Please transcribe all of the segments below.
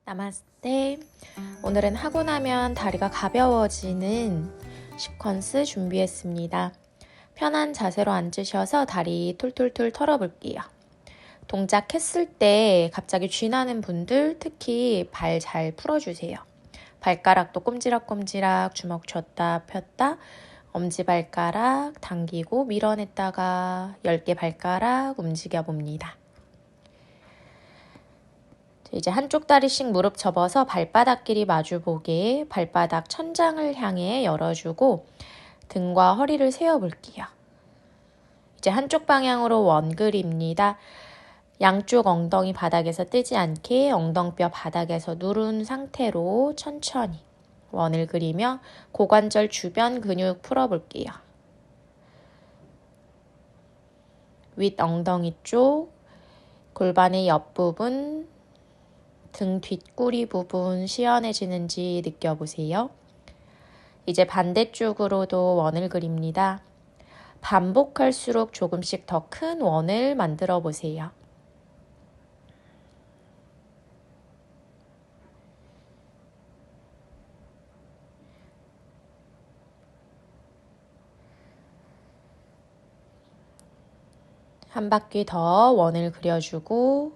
나마스테. 오늘은 하고 나면 다리가 가벼워지는 시퀀스 준비했습니다. 편한 자세로 앉으셔서 다리 툴툴툴 털어볼게요. 동작했을 때 갑자기 쥐나는 분들 특히 발 잘 풀어주세요. 발가락도 꼼지락꼼지락 주먹 줬다 폈다, 엄지발가락 당기고 밀어냈다가 10개 발가락 움직여 봅니다. 이제 한쪽 다리씩 무릎 접어서 발바닥끼리 마주보게 발바닥 천장을 향해 열어주고 등과 허리를 세워볼게요. 이제 한쪽 방향으로 원 그립니다. 양쪽 엉덩이 바닥에서 뜨지 않게 엉덩뼈 바닥에서 누른 상태로 천천히 원을 그리며 고관절 주변 근육 풀어볼게요. 윗 엉덩이 쪽, 골반의 옆부분, 등 뒷구리 부분 시원해지는지 느껴보세요. 이제 반대쪽으로도 원을 그립니다. 반복할수록 조금씩 더 큰 원을 만들어 보세요. 한 바퀴 더 원을 그려주고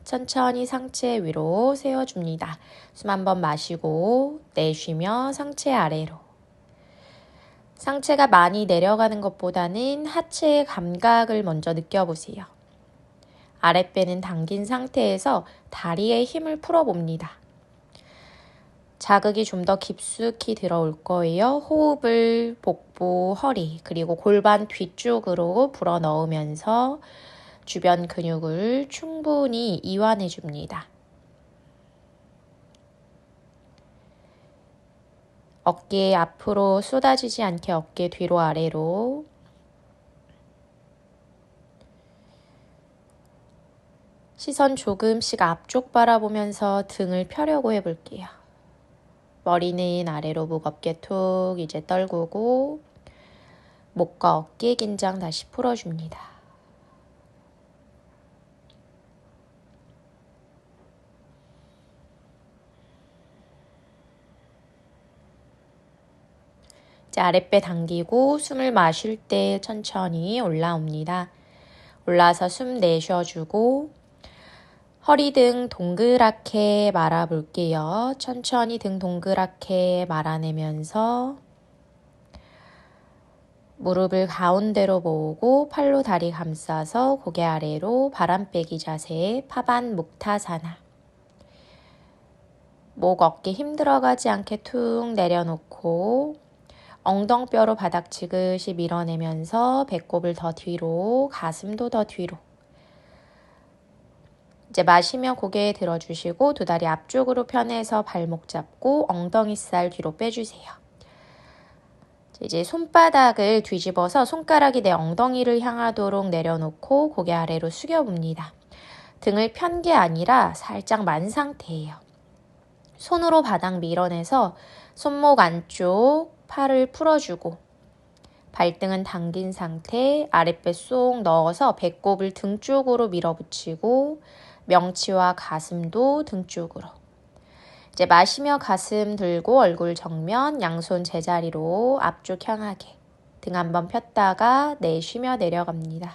천천히 상체 위로 세워줍니다. 숨 한번 마시고 내쉬며 상체 아래로. 상체가 많이 내려가는 것보다는 하체의 감각을 먼저 느껴보세요. 아랫배는 당긴 상태에서 다리의 힘을 풀어봅니다. 자극이 좀 더 깊숙이 들어올 거예요. 호흡을 복부, 허리, 그리고 골반 뒤쪽으로 불어넣으면서 주변 근육을 충분히 이완해 줍니다. 어깨 앞으로 쏟아지지 않게 어깨 뒤로 아래로. 시선 조금씩 앞쪽 바라보면서 등을 펴려고 해볼게요. 머리는 아래로 무겁게 툭 이제 떨구고 목과 어깨 긴장 다시 풀어줍니다. 이제 아랫배 당기고 숨을 마실 때 천천히 올라옵니다. 올라서 숨 내쉬어주고 허리 등 동그랗게 말아볼게요. 천천히 등 동그랗게 말아내면서 무릎을 가운데로 모으고 팔로 다리 감싸서 고개 아래로 바람 빼기 자세 파반 묵타사나. 목 어깨 힘 들어가지 않게 툭 내려놓고 엉덩뼈로 바닥 지그시 밀어내면서 배꼽을 더 뒤로, 가슴도 더 뒤로. 이제 마시며 고개 들어주시고 두 다리 앞쪽으로 펴내서 발목 잡고 엉덩이 살 뒤로 빼주세요. 이제 손바닥을 뒤집어서 손가락이 내 엉덩이를 향하도록 내려놓고 고개 아래로 숙여봅니다. 등을 편 게 아니라 살짝 만 상태예요. 손으로 바닥 밀어내서 손목 안쪽 팔을 풀어주고 발등은 당긴 상태, 아랫배 쏙 넣어서 배꼽을 등 쪽으로 밀어붙이고 명치와 가슴도 등 쪽으로. 이제 마시며 가슴 들고 얼굴 정면, 양손 제자리로 앞쪽 향하게. 등 한번 폈다가 내쉬며 내려갑니다.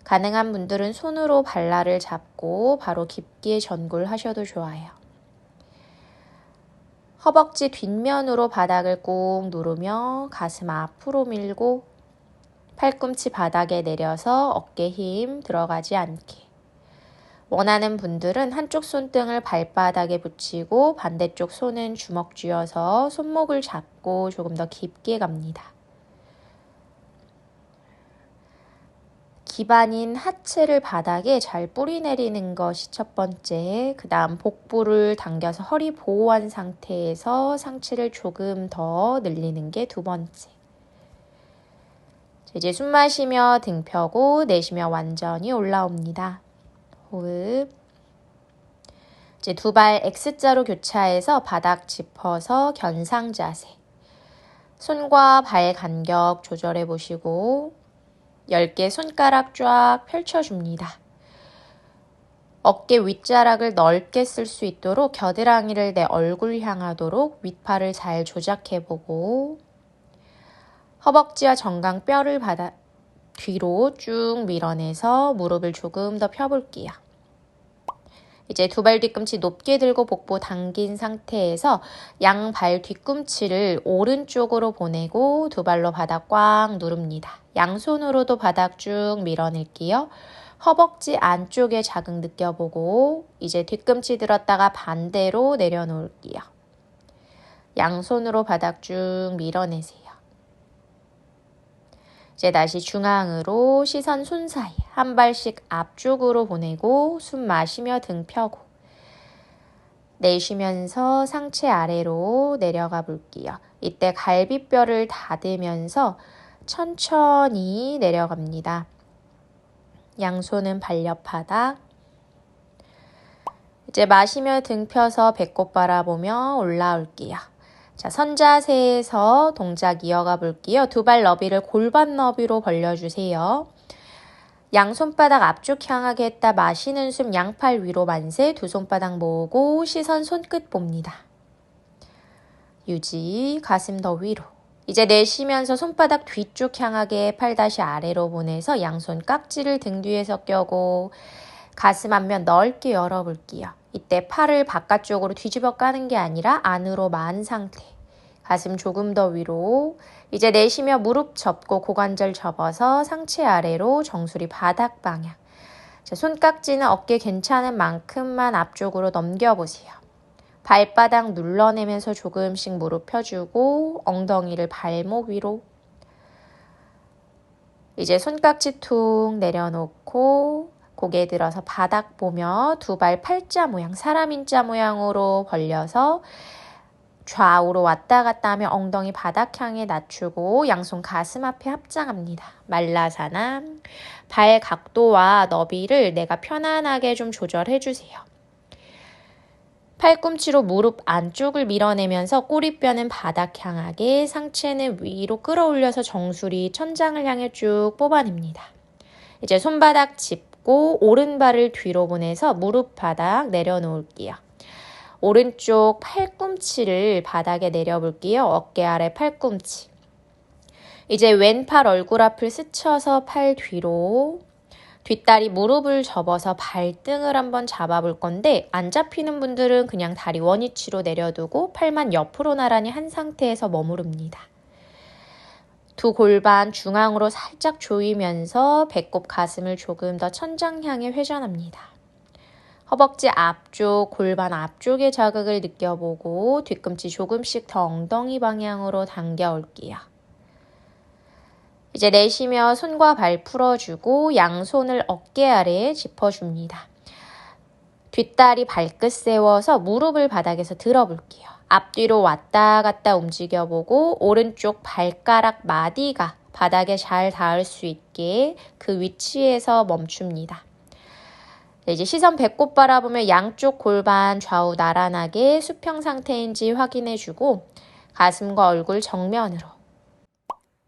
가능한 분들은 손으로 발라를 잡고 바로 깊게 전굴하셔도 좋아요. 허벅지 뒷면으로 바닥을 꾹 누르며 가슴 앞으로 밀고 팔꿈치 바닥에 내려서 어깨 힘 들어가지 않게. 원하는 분들은 한쪽 손등을 발바닥에 붙이고 반대쪽 손은 주먹 쥐어서 손목을 잡고 조금 더 깊게 갑니다. 기반인 하체를 바닥에 잘 뿌리내리는 것이 첫 번째, 그 다음 복부를 당겨서 허리 보호한 상태에서 상체를 조금 더 늘리는 게 두 번째. 이제 숨 마시며 등 펴고 내쉬며 완전히 올라옵니다. 호흡. 이제 두 발 X자로 교차해서 바닥 짚어서 견상 자세. 손과 발 간격 조절해 보시고 10개 손가락 쫙 펼쳐줍니다. 어깨 윗자락을 넓게 쓸 수 있도록 겨드랑이를 내 얼굴 향하도록 윗팔을 잘 조작해보고 허벅지와 정강뼈를 뒤로 쭉 밀어내서 무릎을 조금 더 펴볼게요. 이제 두 발 뒤꿈치 높게 들고 복부 당긴 상태에서 양발 뒤꿈치를 오른쪽으로 보내고 두 발로 바닥 꽉 누릅니다. 양손으로도 바닥 쭉 밀어낼게요. 허벅지 안쪽에 자극 느껴보고 이제 뒤꿈치 들었다가 반대로 내려놓을게요. 양손으로 바닥 쭉 밀어내세요. 이제 다시 중앙으로 시선 손 사이 한 발씩 앞쪽으로 보내고 숨 마시며 등 펴고 내쉬면서 상체 아래로 내려가 볼게요. 이때 갈비뼈를 닫으면서 천천히 내려갑니다. 양손은 발옆바닥. 이제 마시며 등 펴서 배꼽 바라보며 올라올게요. 자, 선자세에서 동작 이어가 볼게요. 두 발 너비를 골반 너비로 벌려주세요. 양손바닥 앞쪽 향하게 했다 마시는 숨 양팔 위로 만세 두 손바닥 모으고 시선 손끝 봅니다. 유지 가슴 더 위로. 이제 내쉬면서 손바닥 뒤쪽 향하게 팔 다시 아래로 보내서 양손 깍지를 등 뒤에서 껴고 가슴 앞면 넓게 열어볼게요. 이때 팔을 바깥쪽으로 뒤집어 까는 게 아니라 안으로 만 상태. 가슴 조금 더 위로. 이제 내쉬며 무릎 접고 고관절 접어서 상체 아래로 정수리 바닥 방향. 자, 손깍지는 어깨 괜찮은 만큼만 앞쪽으로 넘겨보세요. 발바닥 눌러내면서 조금씩 무릎 펴주고 엉덩이를 발목 위로. 이제 손깍지 툭 내려놓고 고개 들어서 바닥 보며 두 발 팔자 모양, 사람 인자 모양으로 벌려서 좌우로 왔다 갔다 하며 엉덩이 바닥 향해 낮추고 양손 가슴 앞에 합장합니다. 말라사나. 발 각도와 너비를 내가 편안하게 좀 조절해주세요. 팔꿈치로 무릎 안쪽을 밀어내면서 꼬리뼈는 바닥 향하게 상체는 위로 끌어올려서 정수리 천장을 향해 쭉 뽑아냅니다. 이제 손바닥 짚고 오른발을 뒤로 보내서 무릎 바닥 내려놓을게요. 오른쪽 팔꿈치를 바닥에 내려볼게요. 어깨 아래 팔꿈치. 이제 왼팔 얼굴 앞을 스쳐서 팔 뒤로 뒷다리 무릎을 접어서 발등을 한번 잡아볼 건데 안 잡히는 분들은 그냥 다리 원위치로 내려두고 팔만 옆으로 나란히 한 상태에서 머무릅니다. 두 골반 중앙으로 살짝 조이면서 배꼽 가슴을 조금 더 천장 향해 회전합니다. 허벅지 앞쪽, 골반 앞쪽의 자극을 느껴보고 뒤꿈치 조금씩 더 엉덩이 방향으로 당겨올게요. 이제 내쉬며 손과 발 풀어주고 양손을 어깨 아래에 짚어줍니다. 뒷다리 발끝 세워서 무릎을 바닥에서 들어볼게요. 앞뒤로 왔다 갔다 움직여보고 오른쪽 발가락 마디가 바닥에 잘 닿을 수 있게 그 위치에서 멈춥니다. 이제 시선 배꼽 바라보며 양쪽 골반 좌우 나란하게 수평 상태인지 확인해주고 가슴과 얼굴 정면으로.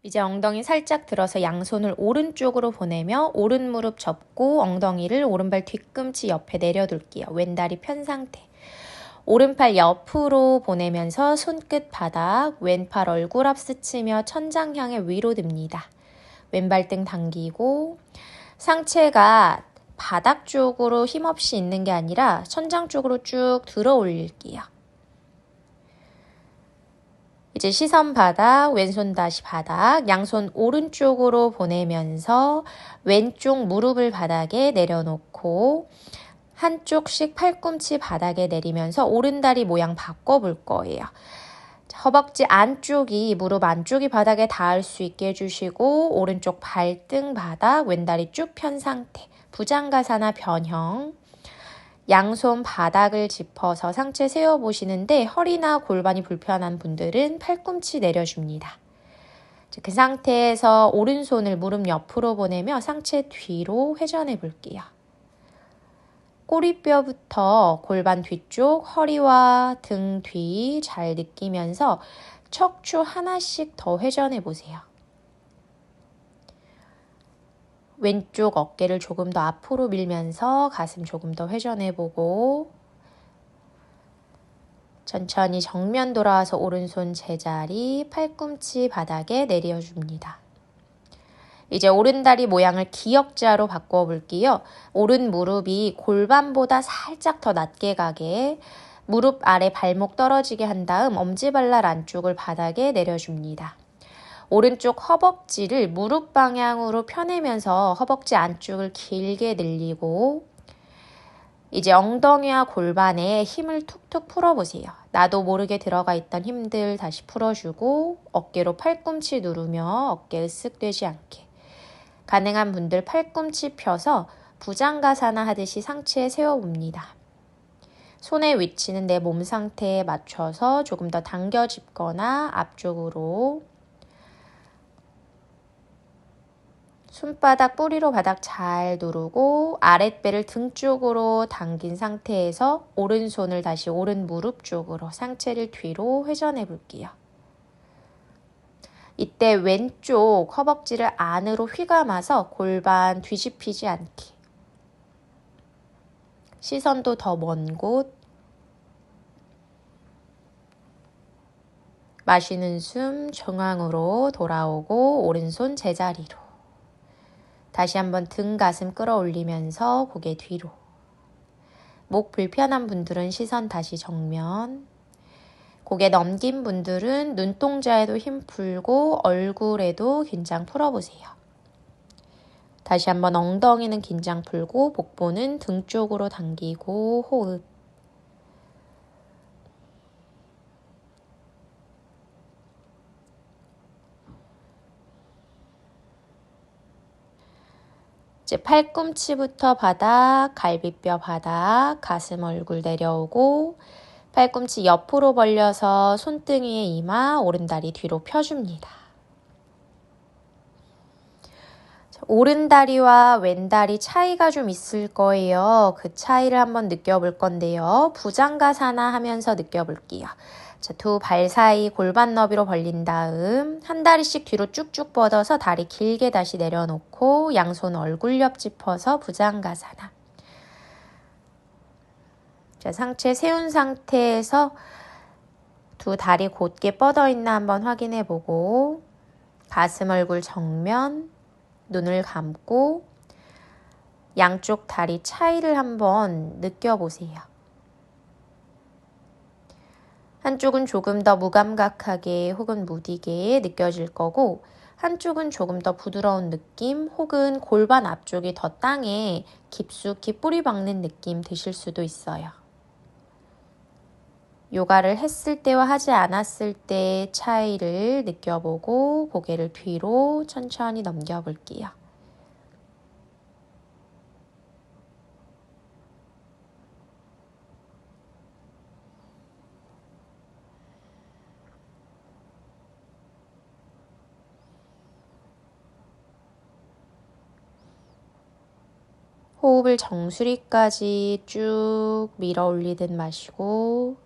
이제 엉덩이 살짝 들어서 양손을 오른쪽으로 보내며 오른 무릎 접고 엉덩이를 오른발 뒤꿈치 옆에 내려둘게요. 왼다리 편 상태. 오른팔 옆으로 보내면서 손끝 바닥, 왼팔 얼굴 앞 스치며 천장 향해 위로 듭니다. 왼발등 당기고 상체가 바닥 쪽으로 힘없이 있는 게 아니라 천장 쪽으로 쭉 들어 올릴게요. 이제 시선 바닥, 왼손 다시 바닥, 양손 오른쪽으로 보내면서 왼쪽 무릎을 바닥에 내려놓고 한쪽씩 팔꿈치 바닥에 내리면서 오른다리 모양 바꿔볼 거예요. 허벅지 안쪽이 무릎 안쪽이 바닥에 닿을 수 있게 해주시고 오른쪽 발등 바닥, 왼다리 쭉 편 상태. 부장가사나 변형. 양손 바닥을 짚어서 상체 세워보시는데 허리나 골반이 불편한 분들은 팔꿈치 내려줍니다. 그 상태에서 오른손을 무릎 옆으로 보내며 상체 뒤로 회전해 볼게요. 꼬리뼈부터 골반 뒤쪽, 허리와 등 뒤 잘 느끼면서 척추 하나씩 더 회전해 보세요. 왼쪽 어깨를 조금 더 앞으로 밀면서 가슴 조금 더 회전해보고 천천히 정면 돌아와서 오른손 제자리, 팔꿈치 바닥에 내려줍니다. 이제 오른다리 모양을 기역자로 바꿔볼게요. 오른 무릎이 골반보다 살짝 더 낮게 가게 무릎 아래 발목 떨어지게 한 다음 엄지발랄 안쪽을 바닥에 내려줍니다. 오른쪽 허벅지를 무릎 방향으로 펴내면서 허벅지 안쪽을 길게 늘리고 이제 엉덩이와 골반에 힘을 툭툭 풀어보세요. 나도 모르게 들어가 있던 힘들 다시 풀어주고 어깨로 팔꿈치 누르며 어깨 으쓱되지 않게 가능한 분들 팔꿈치 펴서 부장가사나 하듯이 상체에 세워봅니다. 손의 위치는 내 몸 상태에 맞춰서 조금 더 당겨 짚거나 앞쪽으로 손바닥 뿌리로 바닥 잘 누르고 아랫배를 등 쪽으로 당긴 상태에서 오른손을 다시 오른 무릎 쪽으로 상체를 뒤로 회전해 볼게요. 이때 왼쪽 허벅지를 안으로 휘감아서 골반 뒤집히지 않게 시선도 더 먼 곳 마시는 숨 중앙으로 돌아오고 오른손 제자리로 다시 한번 등 가슴 끌어올리면서 고개 뒤로 목 불편한 분들은 시선 다시 정면 고개 넘긴 분들은 눈동자에도 힘 풀고 얼굴에도 긴장 풀어보세요. 다시 한번 엉덩이는 긴장 풀고 복부는 등 쪽으로 당기고 호흡. 이제 팔꿈치부터 바닥, 갈비뼈 바닥, 가슴 얼굴 내려오고 팔꿈치 옆으로 벌려서 손등위에 이마, 오른다리 뒤로 펴줍니다. 오른다리와 왼다리 차이가 좀 있을 거예요. 그 차이를 한번 느껴볼 건데요. 부장가사나 하면서 느껴볼게요. 자, 두 발 사이 골반 너비로 벌린 다음 한 다리씩 뒤로 쭉쭉 뻗어서 다리 길게 다시 내려놓고 양손 얼굴 옆 짚어서 부장가사나. 자, 상체 세운 상태에서 두 다리 곧게 뻗어 있나 한번 확인해 보고 가슴 얼굴 정면 눈을 감고 양쪽 다리 차이를 한번 느껴보세요. 한쪽은 조금 더 무감각하게 혹은 무디게 느껴질 거고 한쪽은 조금 더 부드러운 느낌 혹은 골반 앞쪽이 더 땅에 깊숙이 뿌리 박는 느낌 드실 수도 있어요. 요가를 했을 때와 하지 않았을 때의 차이를 느껴보고 고개를 뒤로 천천히 넘겨볼게요. 호흡을 정수리까지 쭉 밀어 올리듯 마시고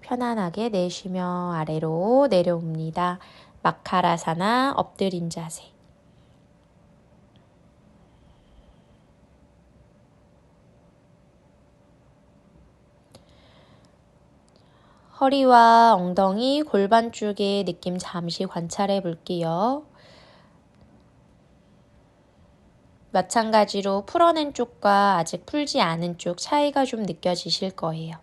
편안하게 내쉬며 아래로 내려옵니다. 마카라사나 엎드린 자세. 허리와 엉덩이, 골반 쪽의 느낌 잠시 관찰해 볼게요. 마찬가지로 풀어낸 쪽과 아직 풀지 않은 쪽 차이가 좀 느껴지실 거예요.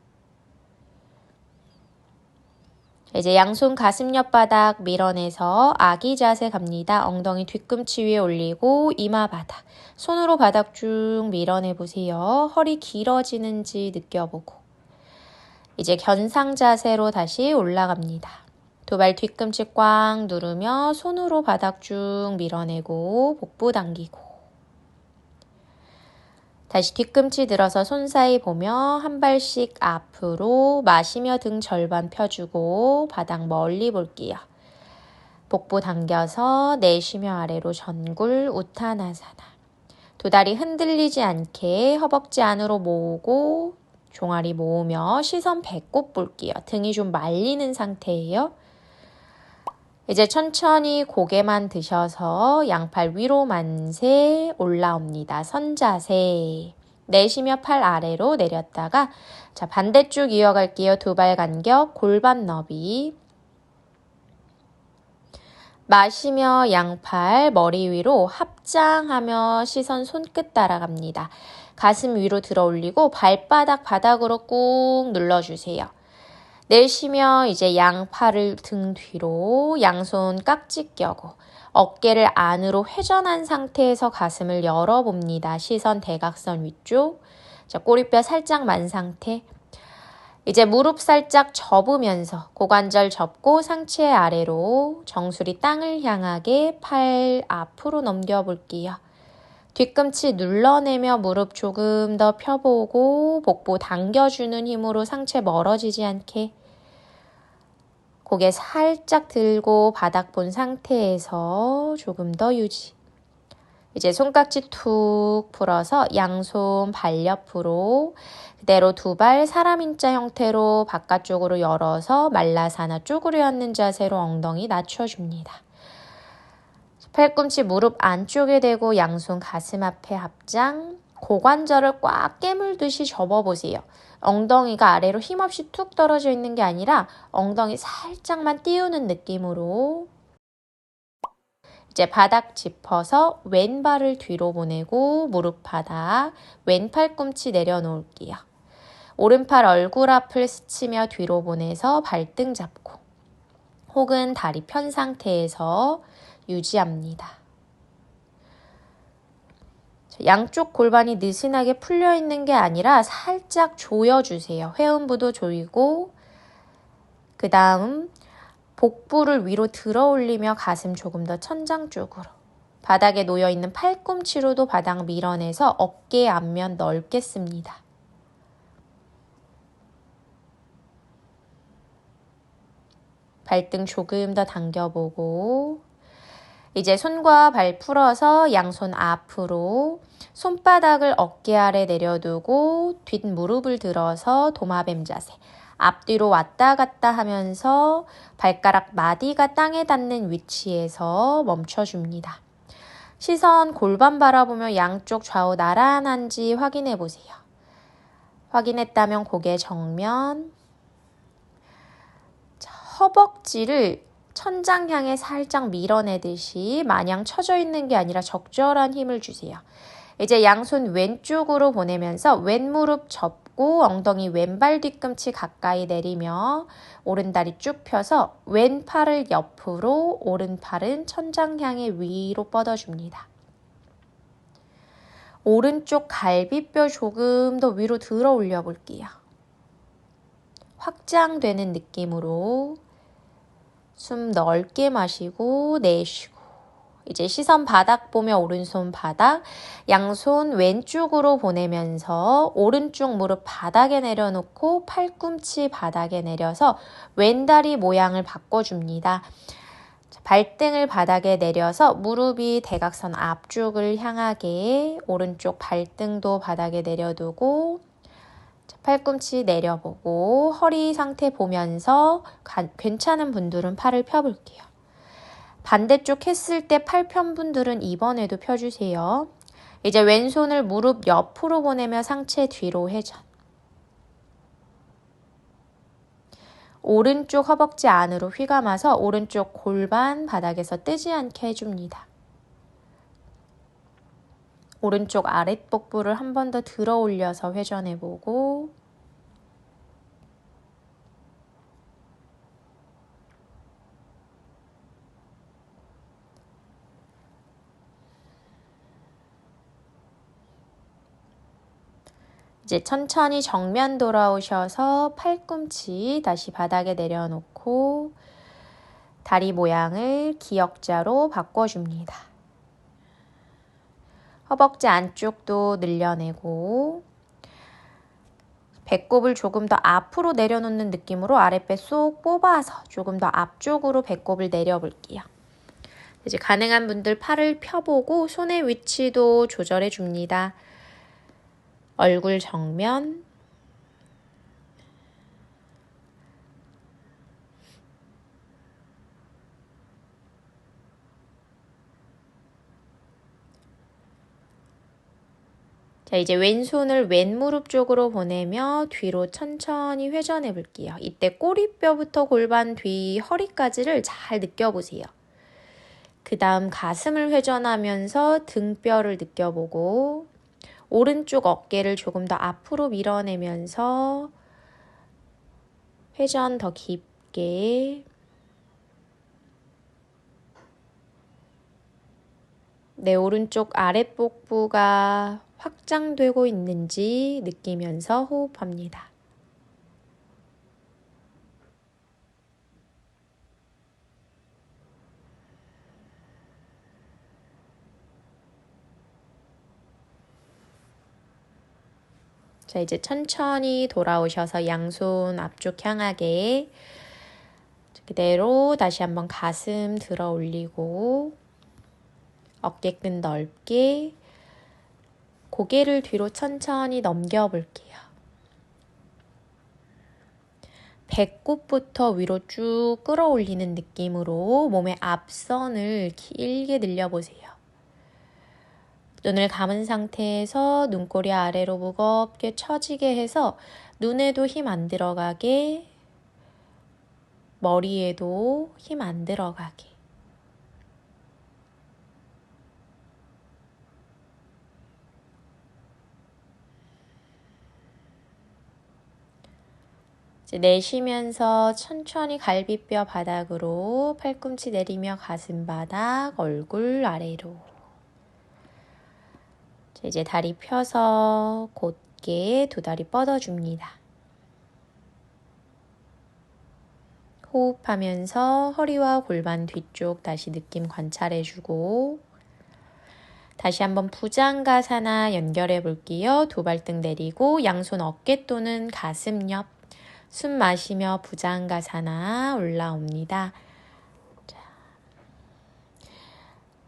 이제 양손 가슴 옆바닥 밀어내서 아기 자세 갑니다. 엉덩이 뒤꿈치 위에 올리고 이마 바닥. 손으로 바닥 쭉 밀어내보세요. 허리 길어지는지 느껴보고. 이제 견상 자세로 다시 올라갑니다. 두 발 뒤꿈치 꽉 누르며 손으로 바닥 쭉 밀어내고 복부 당기고. 다시 뒤꿈치 들어서 손 사이 보며 한 발씩 앞으로 마시며 등 절반 펴주고 바닥 멀리 볼게요. 복부 당겨서 내쉬며 아래로 전굴 우타나사나. 두 다리 흔들리지 않게 허벅지 안으로 모으고 종아리 모으며 시선 배꼽 볼게요. 등이 좀 말리는 상태예요. 이제 천천히 고개만 드셔서 양팔 위로 만세 올라옵니다. 선자세. 내쉬며 팔 아래로 내렸다가 자 반대쪽 이어갈게요. 두 발 간격 골반 너비. 마시며 양팔 머리 위로 합장하며 시선 손끝 따라갑니다. 가슴 위로 들어 올리고 발바닥 바닥으로 꾹 눌러주세요. 내쉬며 이제 양팔을 등 뒤로 양손 깍지 껴고 어깨를 안으로 회전한 상태에서 가슴을 열어봅니다. 시선 대각선 위쪽. 자, 꼬리뼈 살짝 만 상태. 이제 무릎 살짝 접으면서 고관절 접고 상체 아래로 정수리 땅을 향하게 팔 앞으로 넘겨볼게요. 뒤꿈치 눌러내며 무릎 조금 더 펴보고 복부 당겨주는 힘으로 상체 멀어지지 않게 고개 살짝 들고 바닥 본 상태에서 조금 더 유지. 이제 손깍지 툭 풀어서 양손 발 옆으로 그대로 두 발 사람 인자 형태로 바깥쪽으로 열어서 말라사나 쪼그려 앉는 자세로 엉덩이 낮춰줍니다. 팔꿈치 무릎 안쪽에 대고 양손 가슴 앞에 합장, 고관절을 꽉 깨물듯이 접어보세요. 엉덩이가 아래로 힘없이 툭 떨어져 있는 게 아니라 엉덩이 살짝만 띄우는 느낌으로 이제 바닥 짚어서 왼발을 뒤로 보내고 무릎 바닥, 왼 팔꿈치 내려놓을게요. 오른팔 얼굴 앞을 스치며 뒤로 보내서 발등 잡고 혹은 다리 편 상태에서 유지합니다. 양쪽 골반이 느슨하게 풀려 있는 게 아니라 살짝 조여주세요. 회음부도 조이고 그 다음 복부를 위로 들어 올리며 가슴 조금 더 천장 쪽으로 바닥에 놓여있는 팔꿈치로도 바닥 밀어내서 어깨 앞면 넓게 씁니다. 발등 조금 더 당겨보고 이제 손과 발 풀어서 양손 앞으로 손바닥을 어깨 아래 내려두고 뒷무릎을 들어서 도마뱀 자세. 앞뒤로 왔다 갔다 하면서 발가락 마디가 땅에 닿는 위치에서 멈춰줍니다. 시선 골반 바라보며 양쪽 좌우 나란한지 확인해 보세요. 확인했다면 고개 정면, 허벅지를 천장 향해 살짝 밀어내듯이 마냥 처져 있는 게 아니라 적절한 힘을 주세요. 이제 양손 왼쪽으로 보내면서 왼무릎 접고 엉덩이 왼발 뒤꿈치 가까이 내리며 오른다리 쭉 펴서 왼팔을 옆으로 오른팔은 천장 향해 위로 뻗어줍니다. 오른쪽 갈비뼈 조금 더 위로 들어 올려 볼게요. 확장되는 느낌으로 숨 넓게 마시고 내쉬고 이제 시선 바닥 보며 오른손 바닥, 양손 왼쪽으로 보내면서 오른쪽 무릎 바닥에 내려놓고 팔꿈치 바닥에 내려서 왼다리 모양을 바꿔줍니다. 발등을 바닥에 내려서 무릎이 대각선 앞쪽을 향하게 오른쪽 발등도 바닥에 내려두고 팔꿈치 내려보고 허리 상태 보면서 괜찮은 분들은 팔을 펴볼게요. 반대쪽 했을 때 팔 편 분들은 이번에도 펴주세요. 이제 왼손을 무릎 옆으로 보내며 상체 뒤로 회전. 오른쪽 허벅지 안으로 휘감아서 오른쪽 골반 바닥에서 뜨지 않게 해줍니다. 오른쪽 아랫복부를 한 번 더 들어 올려서 회전해보고 이제 천천히 정면 돌아오셔서 팔꿈치 다시 바닥에 내려놓고 다리 모양을 기역자로 바꿔줍니다. 허벅지 안쪽도 늘려내고 배꼽을 조금 더 앞으로 내려놓는 느낌으로 아랫배 쏙 뽑아서 조금 더 앞쪽으로 배꼽을 내려볼게요. 이제 가능한 분들 팔을 펴보고 손의 위치도 조절해 줍니다. 얼굴 정면, 자, 이제 왼손을 왼무릎 쪽으로 보내며 뒤로 천천히 회전해 볼게요. 이때 꼬리뼈부터 골반 뒤 허리까지를 잘 느껴보세요. 그 다음 가슴을 회전하면서 등뼈를 느껴보고 오른쪽 어깨를 조금 더 앞으로 밀어내면서 회전 더 깊게 내 오른쪽 아랫복부가 확장되고 있는지 느끼면서 호흡합니다. 자, 이제 천천히 돌아오셔서 양손 앞쪽 향하게 그대로 다시 한번 가슴 들어 올리고 어깨끈 넓게 고개를 뒤로 천천히 넘겨 볼게요. 배꼽부터 위로 쭉 끌어올리는 느낌으로 몸의 앞선을 길게 늘려보세요. 눈을 감은 상태에서 눈꼬리 아래로 무겁게 처지게 해서 눈에도 힘 안 들어가게, 머리에도 힘 안 들어가게. 이제 내쉬면서 천천히 갈비뼈 바닥으로 팔꿈치 내리며 가슴 바닥, 얼굴 아래로. 자, 이제 다리 펴서 곧게 두 다리 뻗어줍니다. 호흡하면서 허리와 골반 뒤쪽 다시 느낌 관찰해주고 다시 한번 부장가사나 연결해 볼게요. 두 발등 내리고 양손 어깨 또는 가슴 옆 숨 마시며 부장가사나 올라옵니다.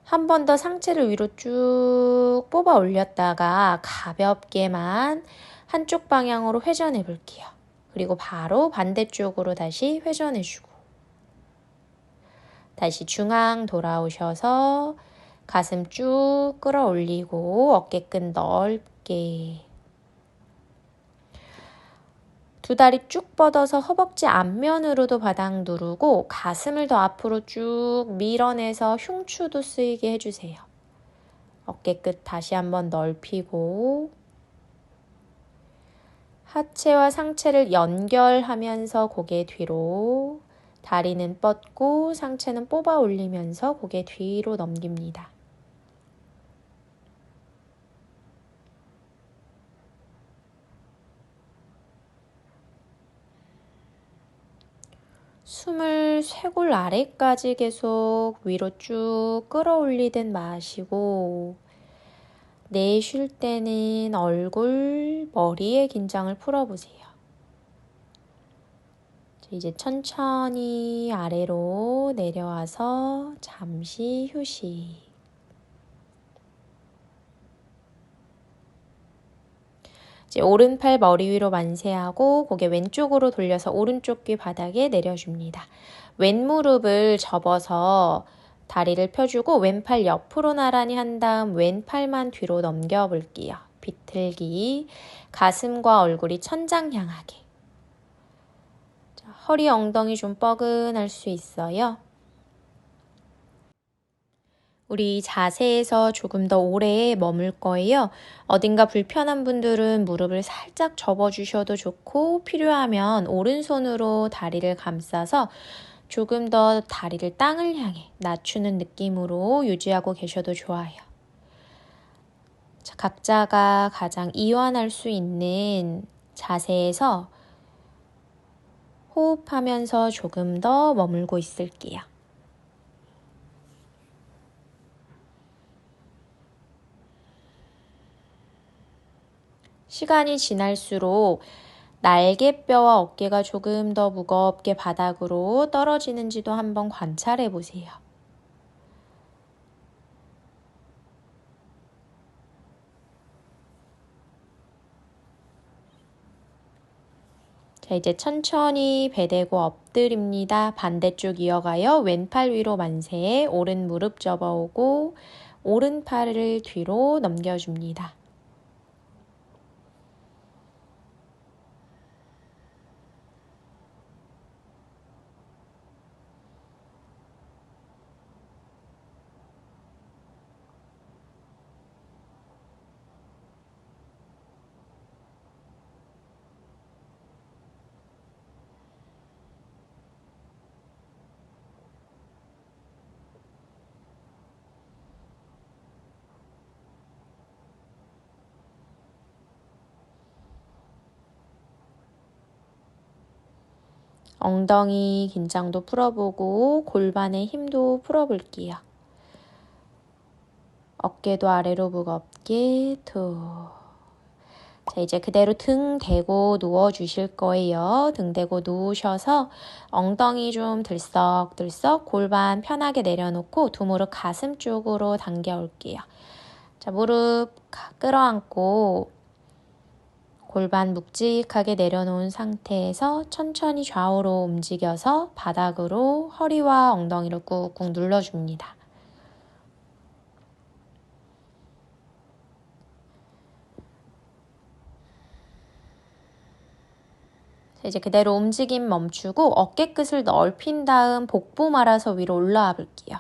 한 번 더 상체를 위로 쭉 뽑아 올렸다가 가볍게만 한쪽 방향으로 회전해 볼게요. 그리고 바로 반대쪽으로 다시 회전해주고 다시 중앙 돌아오셔서 가슴 쭉 끌어올리고 어깨끈 넓게 두 다리 쭉 뻗어서 허벅지 앞면으로도 바닥 누르고 가슴을 더 앞으로 쭉 밀어내서 흉추도 쓰이게 해주세요. 어깨끝 다시 한번 넓히고 하체와 상체를 연결하면서 고개 뒤로 다리는 뻗고 상체는 뽑아 올리면서 고개 뒤로 넘깁니다. 숨을 쇄골 아래까지 계속 위로 쭉 끌어올리듯 마시고 내쉴 때는 얼굴, 머리의 긴장을 풀어보세요. 이제 천천히 아래로 내려와서 잠시 휴식. 이제 오른팔 머리 위로 만세하고 고개 왼쪽으로 돌려서 오른쪽 귀 바닥에 내려줍니다. 왼무릎을 접어서 다리를 펴주고 왼팔 옆으로 나란히 한 다음 왼팔만 뒤로 넘겨볼게요. 비틀기, 가슴과 얼굴이 천장 향하게. 자, 허리 엉덩이 좀 뻐근할 수 있어요. 우리 자세에서 조금 더 오래 머물 거예요. 어딘가 불편한 분들은 무릎을 살짝 접어주셔도 좋고 필요하면 오른손으로 다리를 감싸서 조금 더 다리를 땅을 향해 낮추는 느낌으로 유지하고 계셔도 좋아요. 자, 각자가 가장 이완할 수 있는 자세에서 호흡하면서 조금 더 머물고 있을게요. 시간이 지날수록 날개뼈와 어깨가 조금 더 무겁게 바닥으로 떨어지는지도 한번 관찰해 보세요. 자, 이제 천천히 배 대고 엎드립니다. 반대쪽 이어가요. 왼팔 위로 만세, 오른 무릎 접어오고 오른팔을 뒤로 넘겨줍니다. 엉덩이 긴장도 풀어보고 골반의 힘도 풀어볼게요. 어깨도 아래로 무겁게 툭. 자, 이제 그대로 등 대고 누워주실 거예요. 등 대고 누우셔서 엉덩이 좀 들썩들썩 골반 편하게 내려놓고 두 무릎 가슴 쪽으로 당겨 올게요. 자, 무릎 끌어안고 골반 묵직하게 내려놓은 상태에서 천천히 좌우로 움직여서 바닥으로 허리와 엉덩이를 꾹꾹 눌러줍니다. 이제 그대로 움직임 멈추고 어깨 끝을 넓힌 다음 복부 말아서 위로 올라와 볼게요.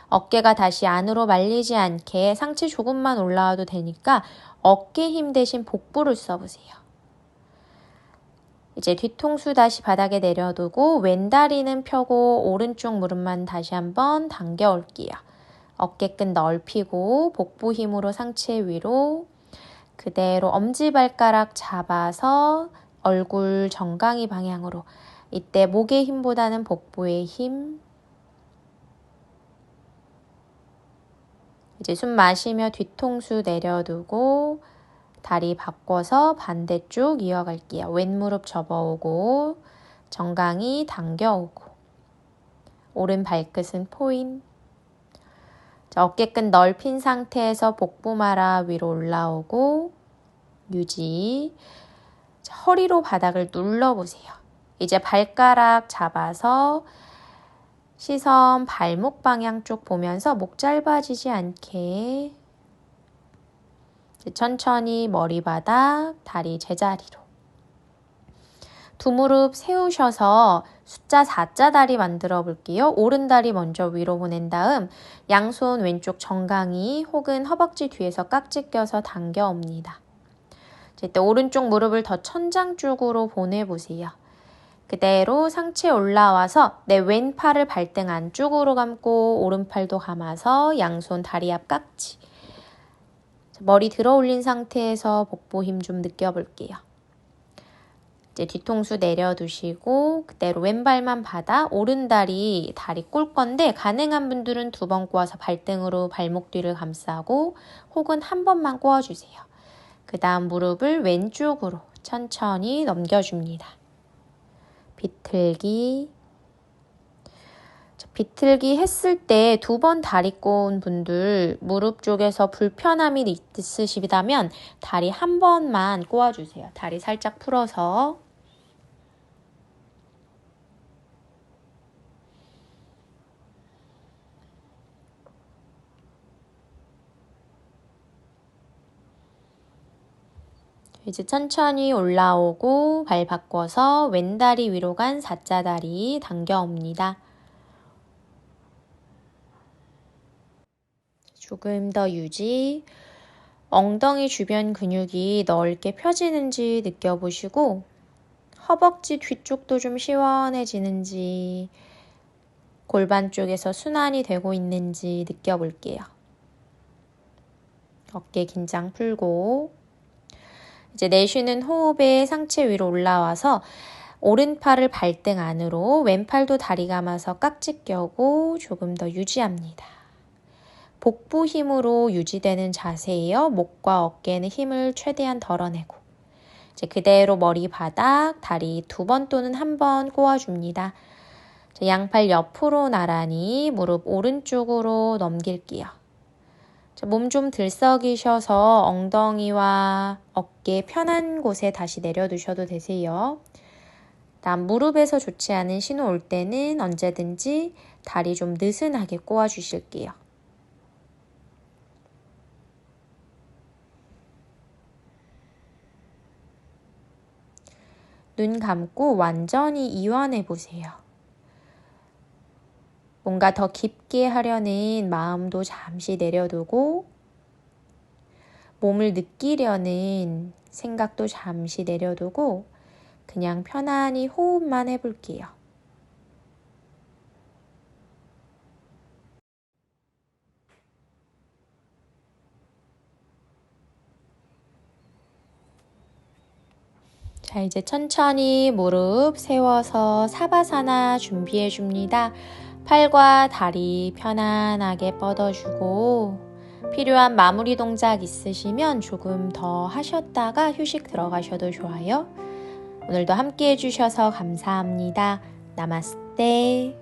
어깨가 다시 안으로 말리지 않게 상체 조금만 올라와도 되니까 어깨 힘 대신 복부를 써보세요. 이제 뒤통수 다시 바닥에 내려두고 왼다리는 펴고 오른쪽 무릎만 다시 한번 당겨 올게요. 어깨끝 넓히고 복부 힘으로 상체 위로 그대로 엄지발가락 잡아서 얼굴 정강이 방향으로. 이때 목의 힘보다는 복부의 힘. 이제 숨 마시며 뒤통수 내려두고 다리 바꿔서 반대쪽 이어갈게요. 왼무릎 접어오고 정강이 당겨오고 오른 발끝은 포인. 자, 어깨끝 넓힌 상태에서 복부 말아 위로 올라오고 유지. 자, 허리로 바닥을 눌러보세요. 이제 발가락 잡아서 시선 발목 방향 쪽 보면서 목 짧아지지 않게 천천히 머리바닥, 다리 제자리로. 두 무릎 세우셔서 숫자 4자 다리 만들어 볼게요. 오른 다리 먼저 위로 보낸 다음 양손 왼쪽 정강이 혹은 허벅지 뒤에서 깍지 껴서 당겨 옵니다. 이때 오른쪽 무릎을 더 천장 쪽으로 보내보세요. 그대로 상체 올라와서 내 왼팔을 발등 안쪽으로 감고 오른팔도 감아서 양손 다리 앞 깍지. 머리 들어 올린 상태에서 복부 힘 좀 느껴볼게요. 이제 뒤통수 내려두시고 그대로 왼발만 받아 오른다리 다리 꼴 건데 가능한 분들은 2번 꼬아서 발등으로 발목 뒤를 감싸고 혹은 한 번만 꼬아주세요. 그 다음 무릎을 왼쪽으로 천천히 넘겨줍니다. 비틀기. 비틀기 했을 때 2번 다리 꼬은 분들 무릎 쪽에서 불편함이 있으시다면 다리 한 번만 꼬아주세요. 다리 살짝 풀어서. 이제 천천히 올라오고 발 바꿔서 왼다리 위로 간 4자 다리 당겨옵니다. 조금 더 유지. 엉덩이 주변 근육이 넓게 펴지는지 느껴보시고 허벅지 뒤쪽도 좀 시원해지는지 골반 쪽에서 순환이 되고 있는지 느껴볼게요. 어깨 긴장 풀고 이제 내쉬는 호흡에 상체 위로 올라와서 오른팔을 발등 안으로 왼팔도 다리 감아서 깍지 껴고 조금 더 유지합니다. 복부 힘으로 유지되는 자세예요. 목과 어깨는 힘을 최대한 덜어내고 이제 그대로 머리 바닥, 다리 2번 또는 1번 꼬아줍니다. 양팔 옆으로 나란히 무릎 오른쪽으로 넘길게요. 몸 좀 들썩이셔서 엉덩이와 어깨 편한 곳에 다시 내려두셔도 되세요. 다음 무릎에서 좋지 않은 신호 올 때는 언제든지 다리 좀 느슨하게 꼬아주실게요. 눈 감고 완전히 이완해 보세요. 뭔가 더 깊게 하려는 마음도 잠시 내려두고 몸을 느끼려는 생각도 잠시 내려두고 그냥 편안히 호흡만 해볼게요. 자, 이제 천천히 무릎 세워서 사바사나 준비해 줍니다. 팔과 다리 편안하게 뻗어주고 필요한 마무리 동작 있으시면 조금 더 하셨다가 휴식 들어가셔도 좋아요. 오늘도 함께 해주셔서 감사합니다. 나마스테.